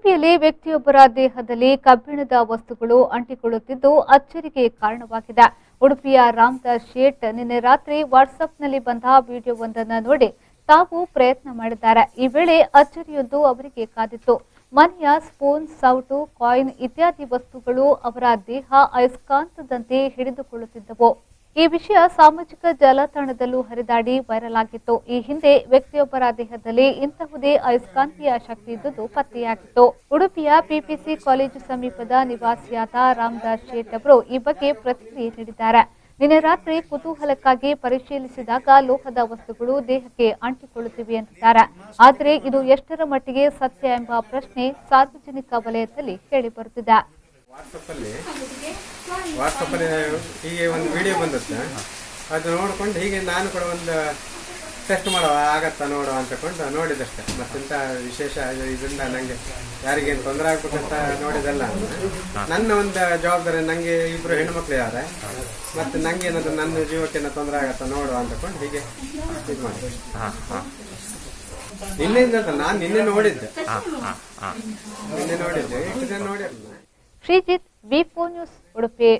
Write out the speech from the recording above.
ಉಡುಪಿಯಲ್ಲಿ ವ್ಯಕ್ತಿಯೊಬ್ಬರ ದೇಹದಲ್ಲಿ ಕಬ್ಬಿಣದ ವಸ್ತುಗಳು ಅಂಟಿಕೊಳ್ಳುತ್ತಿದ್ದು ಅಚ್ಚರಿಗೆ ಕಾರಣವಾಗಿದೆ. ಉಡುಪಿಯ ರಾಮದಾಸ್ ಶೇಟ್ ನಿನ್ನೆ ರಾತ್ರಿ ವಾಟ್ಸ್ಆಪ್ನಲ್ಲಿ ಬಂದ ವಿಡಿಯೋವೊಂದನ್ನು ನೋಡಿ ತಾವು ಪ್ರಯತ್ನ ಮಾಡಿದ್ದಾರೆ. ಈ ವೇಳೆ ಅಚ್ಚರಿಯೊಂದು ಅವರಿಗೆ ಕಾದಿತ್ತು. ಮನೆಯ ಸ್ಪೂನ್, ಸೌಟು, ಕಾಯಿನ್ ಇತ್ಯಾದಿ ವಸ್ತುಗಳು ಅವರ ದೇಹ ಅಯಸ್ಕಾಂತದಂತೆ ಹಿಡಿದುಕೊಳ್ಳುತ್ತಿದ್ದವು. ಈ ವಿಷಯ ಸಾಮಾಜಿಕ ಜಾಲತಾಣದಲ್ಲೂ ಹರಿದಾಡಿ ವೈರಲ್ ಆಗಿತ್ತು. ಈ ಹಿಂದೆ ವ್ಯಕ್ತಿಯೊಬ್ಬರ ದೇಹದಲ್ಲಿ ಇಂತಹುದೇ ಅಯಸ್ಕಾಂತೀಯ ಶಕ್ತಿ ಇದ್ದುದು ಪತ್ತೆಯಾಗಿತ್ತು. ಉಡುಪಿಯ ಪಿಪಿಸಿ ಕಾಲೇಜು ಸಮೀಪದ ನಿವಾಸಿಯಾದ ರಾಮದಾಸ್ ಶೇಟ್ ಅವರು ಈ ಬಗ್ಗೆ ಪ್ರತಿಕ್ರಿಯೆ ನೀಡಿದ್ದಾರೆ. ನಿನ್ನೆ ರಾತ್ರಿ ಕುತೂಹಲಕ್ಕಾಗಿ ಪರಿಶೀಲಿಸಿದಾಗ ಲೋಹದ ವಸ್ತುಗಳು ದೇಹಕ್ಕೆ ಅಂಟಿಕೊಳ್ಳುತ್ತಿವೆ ಎಂದಿದ್ದಾರೆ. ಆದರೆ ಇದು ಎಷ್ಟರ ಮಟ್ಟಿಗೆ ಸತ್ಯ ಎಂಬ ಪ್ರಶ್ನೆ ಸಾರ್ವಜನಿಕ ವಲಯದಲ್ಲಿ ಕೇಳಿಬರುತ್ತಿದೆ. ವಾಟ್ಸಪ್ಪಲ್ಲಿ ಹೀಗೆ ಒಂದು ವಿಡಿಯೋ ಬಂದತ್ತೆ. ಅದು ನೋಡ್ಕೊಂಡು ಹೀಗೆ ನಾನು ಕೂಡ ಒಂದು ಟೆಸ್ಟ್ ಮಾಡುವ ಆಗತ್ತಾ ನೋಡುವ ಅಂತಕೊಂಡು ನೋಡಿದಷ್ಟೆ. ಮತ್ತೆಂತ ವಿಶೇಷ ಇದರಿಂದ ನನಗೆ ಯಾರಿಗೇನು ತೊಂದರೆ ಆಗ್ಬೇಕಂತ ನೋಡಿದಲ್ಲ. ನನ್ನ ಒಂದು ಜವಾಬ್ದಾರಿ, ನನಗೆ ಇಬ್ಬರು ಹೆಣ್ಮಕ್ಳು ಇದ್ದಾರೆ, ಮತ್ತು ನನಗೆ ಏನಾದ್ರು ನನ್ನ ಜೀವಕ್ಕೆ ತೊಂದರೆ ಆಗತ್ತಾ ನೋಡುವ ಅಂತಕೊಂಡು ಹೀಗೆ ಇದು ಮಾಡಿದೆ. ನಿನ್ನೆಯಿಂದ ನಾನು ನಿನ್ನೆ ನೋಡಿದ್ದೆ ಇಷ್ಟು ದಿನ ನೋಡಿರಲಿಲ್ಲ. ಶ್ರೀಜಿತ್, ವಿ4 ನ್ಯೂಸ್, ಉಡುಪಿ.